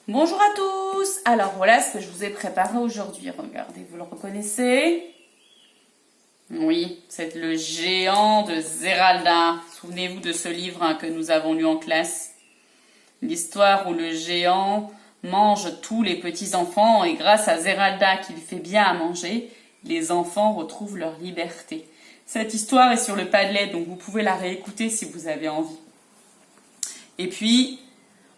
Bonjour à tous. Alors voilà ce que je vous ai préparé aujourd'hui. Regardez, vous le reconnaissez? Oui, c'est le géant de Zeralda. Souvenez-vous de ce livre que nous avons lu en classe. L'histoire où le géant mange tous les petits-enfants et grâce à Zeralda qui lui fait bien à manger, les enfants retrouvent leur liberté. Cette histoire est sur le Padlet, donc vous pouvez la réécouter si vous avez envie. Et puis,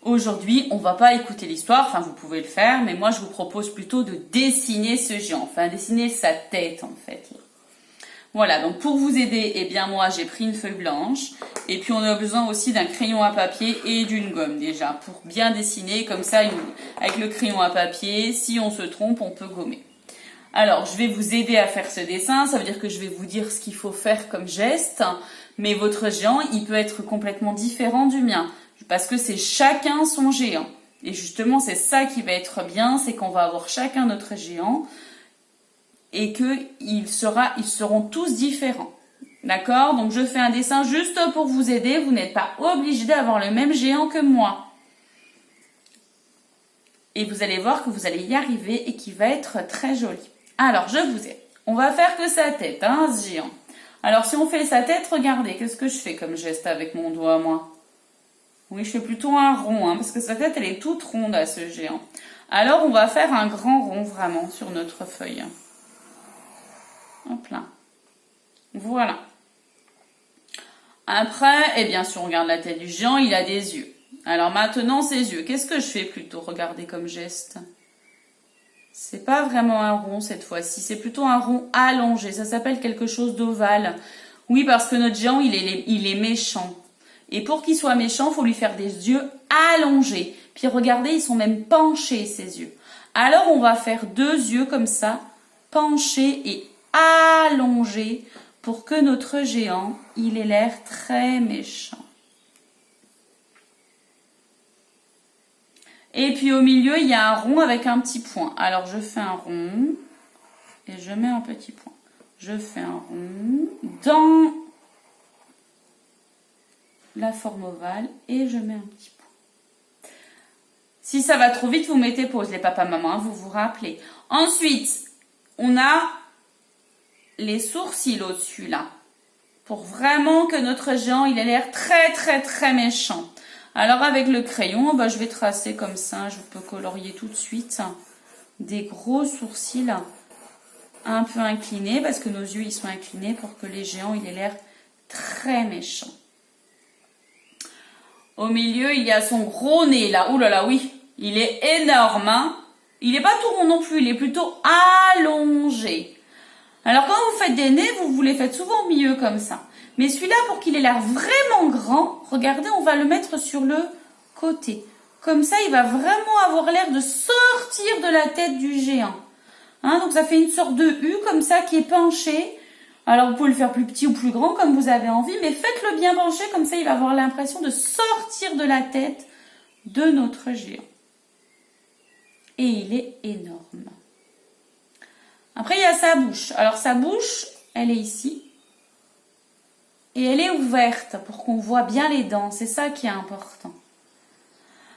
aujourd'hui, on va pas écouter l'histoire, enfin vous pouvez le faire, mais moi je vous propose plutôt de dessiner ce géant, enfin dessiner sa tête en fait. Voilà, donc pour vous aider, eh bien moi j'ai pris une feuille blanche, et puis on a besoin aussi d'un crayon à papier et d'une gomme déjà, pour bien dessiner, comme ça avec le crayon à papier, si on se trompe, on peut gommer. Alors, je vais vous aider à faire ce dessin, ça veut dire que je vais vous dire ce qu'il faut faire comme geste, mais votre géant, il peut être complètement différent du mien, parce que c'est chacun son géant. Et justement, c'est ça qui va être bien, c'est qu'on va avoir chacun notre géant, et qu'ils seront tous différents. D'accord? Donc, je fais un dessin juste pour vous aider, vous n'êtes pas obligé d'avoir le même géant que moi. Et vous allez voir que vous allez y arriver et qu'il va être très joli. Alors, je vous aide. On va faire que sa tête, hein, ce géant. Alors, si on fait sa tête, regardez, qu'est-ce que je fais comme geste avec mon doigt, moi? Oui, je fais plutôt un rond, hein, parce que sa tête, elle est toute ronde à ce géant. Alors, on va faire un grand rond, vraiment, sur notre feuille. Hop là. Voilà. Après, eh bien, si on regarde la tête du géant, il a des yeux. Alors, maintenant, ses yeux. Qu'est-ce que je fais plutôt? Regardez comme geste. C'est pas vraiment un rond cette fois-ci, c'est plutôt un rond allongé. Ça s'appelle quelque chose d'ovale. Oui, parce que notre géant, il est méchant. Et pour qu'il soit méchant, il faut lui faire des yeux allongés. Puis regardez, ils sont même penchés, ces yeux. Alors, on va faire deux yeux comme ça, penchés et allongés, pour que notre géant, il ait l'air très méchant. Et puis au milieu, il y a un rond avec un petit point. Alors je fais un rond et je mets un petit point. Je fais un rond dans la forme ovale et je mets un petit point. Si ça va trop vite, vous mettez pause, les papas-mamans, hein, vous vous rappelez. Ensuite, on a les sourcils au-dessus là. Pour vraiment que notre géant, il ait l'air très très très méchant. Alors avec le crayon, je vais tracer comme ça, je peux colorier tout de suite des gros sourcils un peu inclinés, parce que nos yeux ils sont inclinés pour que les géants il ait l'air très méchant. Au milieu, il y a son gros nez là, ouh là là, oui, il est énorme, hein. Il n'est pas tout rond non plus, il est plutôt allongé. Alors quand vous faites des nez, vous les faites souvent au milieu comme ça. Mais celui-là, pour qu'il ait l'air vraiment grand, regardez, on va le mettre sur le côté. Comme ça, il va vraiment avoir l'air de sortir de la tête du géant. Hein, donc ça fait une sorte de U comme ça qui est penché. Alors vous pouvez le faire plus petit ou plus grand comme vous avez envie, mais faites-le bien penché, comme ça il va avoir l'impression de sortir de la tête de notre géant. Et il est énorme. Après, il y a sa bouche. Alors sa bouche, elle est ici. Et elle est ouverte pour qu'on voit bien les dents. C'est ça qui est important.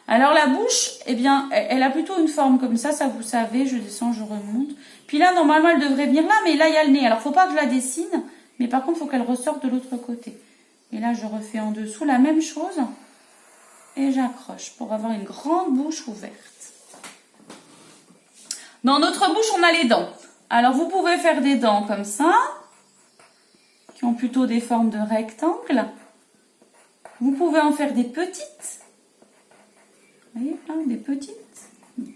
Alors la bouche, eh bien, elle a plutôt une forme comme ça vous savez. Je descends, je remonte. Puis là, normalement, elle devrait venir là, mais là, il y a le nez. Alors, faut pas que je la dessine, mais par contre, il faut qu'elle ressorte de l'autre côté. Et là, je refais en dessous la même chose. Et j'accroche pour avoir une grande bouche ouverte. Dans notre bouche, on a les dents. Alors, vous pouvez faire des dents comme ça, qui ont plutôt des formes de rectangles. Vous pouvez en faire des petites. Vous voyez, là, des petites.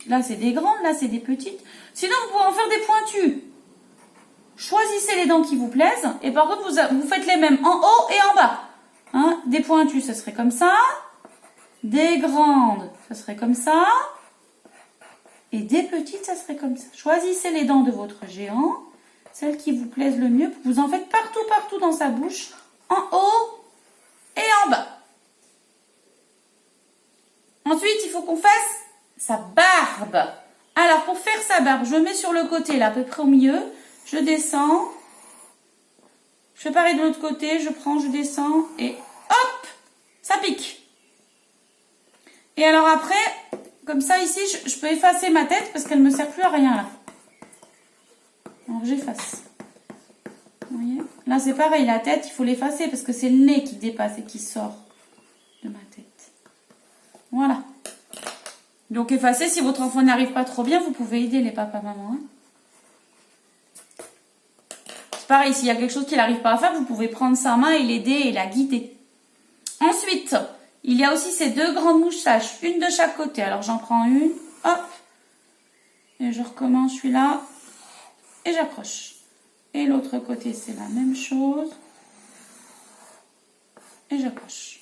Là, c'est des grandes, là, c'est des petites. Sinon, vous pouvez en faire des pointues. Choisissez les dents qui vous plaisent. Et par contre, vous faites les mêmes en haut et en bas. Hein, des pointues, ça serait comme ça. Des grandes, ça serait comme ça. Et des petites, ça serait comme ça. Choisissez les dents de votre géant. Celles qui vous plaisent le mieux. Vous en faites partout dans sa bouche. En haut et en bas. Ensuite, il faut qu'on fasse sa barbe. Alors, pour faire sa barbe, je mets sur le côté, là, à peu près au milieu. Je descends. Je fais pareil de l'autre côté. Je prends, je descends. Et hop, ça pique. Et alors après, comme ça ici, je peux effacer ma tête parce qu'elle ne me sert plus à rien là. Alors j'efface. Vous voyez? Là c'est pareil, la tête, il faut l'effacer parce que c'est le nez qui dépasse et qui sort de ma tête. Voilà. Donc effacer, si votre enfant n'arrive pas trop bien, vous pouvez aider les papas-mamans. Hein. C'est pareil, s'il y a quelque chose qu'il n'arrive pas à faire, vous pouvez prendre sa main et l'aider et la guider. Ensuite, il y a aussi ces deux grandes moustaches, une de chaque côté. Alors j'en prends une, hop, et je recommence celui-là, et j'accroche. Et l'autre côté, c'est la même chose, et j'accroche.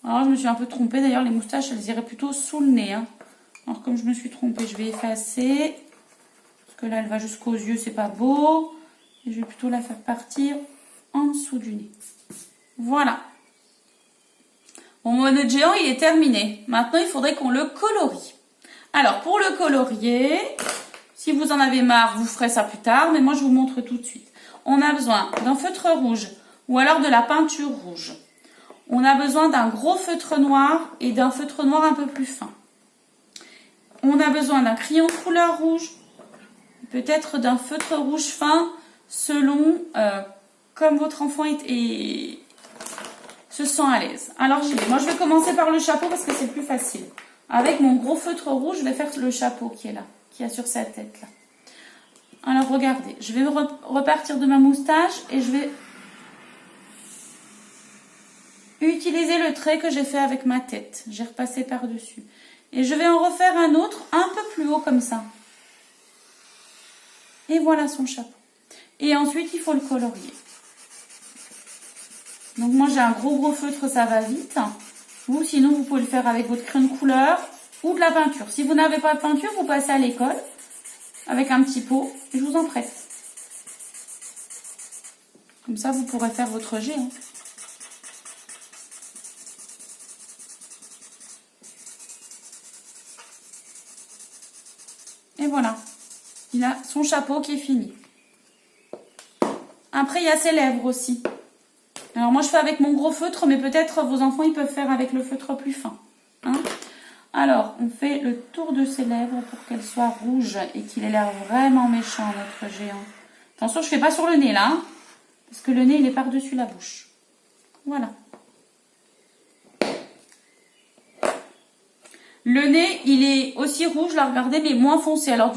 Alors je me suis un peu trompée, d'ailleurs les moustaches, elles iraient plutôt sous le nez. Hein. Alors comme je me suis trompée, je vais effacer, parce que là elle va jusqu'aux yeux, c'est pas beau. Et je vais plutôt la faire partir en dessous du nez. Voilà. Bon, notre géant, il est terminé. Maintenant, il faudrait qu'on le colorie. Alors, pour le colorier, si vous en avez marre, vous ferez ça plus tard, mais moi, je vous montre tout de suite. On a besoin d'un feutre rouge ou alors de la peinture rouge. On a besoin d'un gros feutre noir et d'un feutre noir un peu plus fin. On a besoin d'un crayon de couleur rouge, peut-être d'un feutre rouge fin, selon comme votre enfant se sent à l'aise. Alors j'y vais. Moi je vais commencer par le chapeau parce que c'est plus facile. Avec mon gros feutre rouge, je vais faire le chapeau qui est là, qui a sur sa tête là. Alors regardez, je vais repartir de ma moustache et je vais utiliser le trait que j'ai fait avec ma tête. J'ai repassé par-dessus. Et je vais en refaire un autre un peu plus haut comme ça. Et voilà son chapeau. Et ensuite, il faut le colorier. Donc moi, j'ai un gros feutre, ça va vite. Ou sinon, vous pouvez le faire avec votre crayon de couleur ou de la peinture. Si vous n'avez pas de peinture, vous passez à l'école avec un petit pot. Et je vous en prête. Comme ça, vous pourrez faire votre géant. Et voilà. Il a son chapeau qui est fini. Après, il y a ses lèvres aussi. Alors moi, je fais avec mon gros feutre, mais peut-être vos enfants, ils peuvent faire avec le feutre plus fin. Hein? Alors, on fait le tour de ses lèvres pour qu'elles soient rouges et qu'il ait l'air vraiment méchant, notre géant. Attention, je ne fais pas sur le nez, là. Hein, parce que le nez, il est par-dessus la bouche. Voilà. Le nez, il est aussi rouge, là, regardez, mais moins foncé. Alors,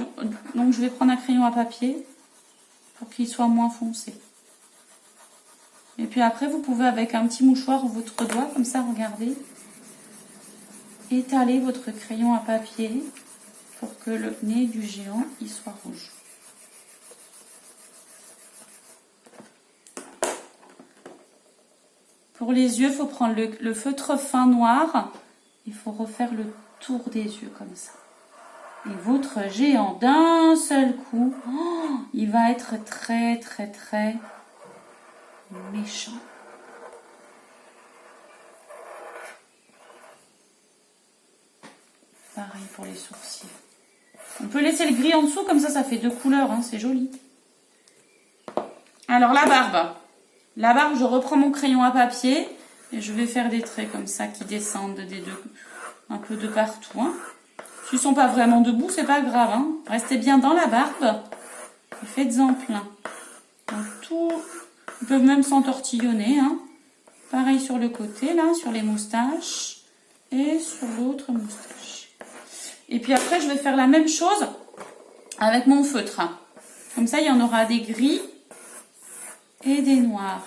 donc, je vais prendre un crayon à papier pour qu'il soit moins foncé. Et puis après, vous pouvez, avec un petit mouchoir ou votre doigt, comme ça, regardez, étaler votre crayon à papier pour que le nez du géant, il soit rouge. Pour les yeux, il faut prendre le feutre fin noir. Il faut refaire le tour des yeux comme ça. Et votre géant, d'un seul coup, il va être très méchant. Pareil pour les sourcils. On peut laisser le gris en dessous, comme ça fait deux couleurs, hein, c'est joli. Alors la barbe. La barbe, je reprends mon crayon à papier et je vais faire des traits comme ça qui descendent un peu de partout. Hein. S'ils ne sont pas vraiment debout, c'est pas grave. Hein. Restez bien dans la barbe et faites-en plein. Donc, ils peuvent même s'entortillonner. Hein. Pareil sur le côté, là, sur les moustaches et sur l'autre moustache. Et puis après, je vais faire la même chose avec mon feutre. Comme ça, il y en aura des gris et des noirs.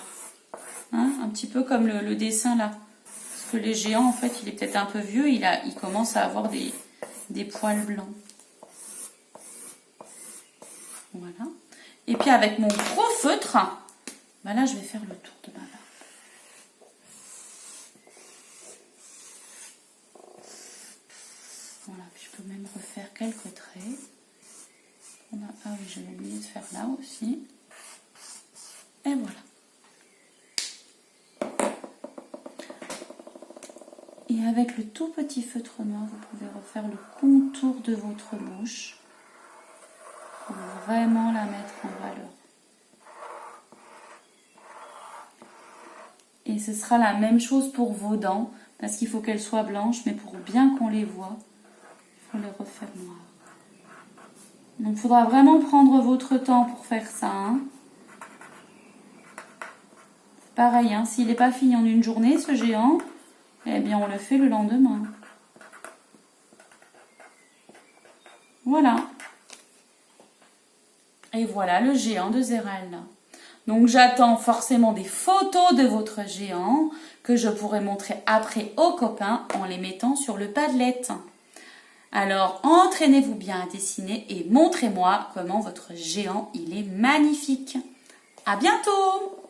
Hein, un petit peu comme le dessin là. Parce que les géants, en fait, il est peut-être un peu vieux. Il commence à avoir des poils blancs. Voilà. Et puis avec mon gros feutre, ben là, je vais faire le tour de ma barbe. Voilà, puis je peux même refaire quelques traits. Ah oui, j'avais oublié de faire là aussi. Et voilà. Et avec le tout petit feutre noir, vous pouvez refaire le contour de votre bouche pour vraiment la mettre en valeur. Et ce sera la même chose pour vos dents, parce qu'il faut qu'elles soient blanches, mais pour bien qu'on les voit, On les refait noir. Donc, il faudra vraiment prendre votre temps pour faire ça. Hein. Pareil, hein, s'il n'est pas fini en une journée, ce géant, eh bien, on le fait le lendemain. Voilà. Et voilà le géant de Zéralda. Donc, j'attends forcément des photos de votre géant que je pourrai montrer après aux copains en les mettant sur le Padlet. Alors, entraînez-vous bien à dessiner et montrez-moi comment votre géant, il est magnifique. À bientôt!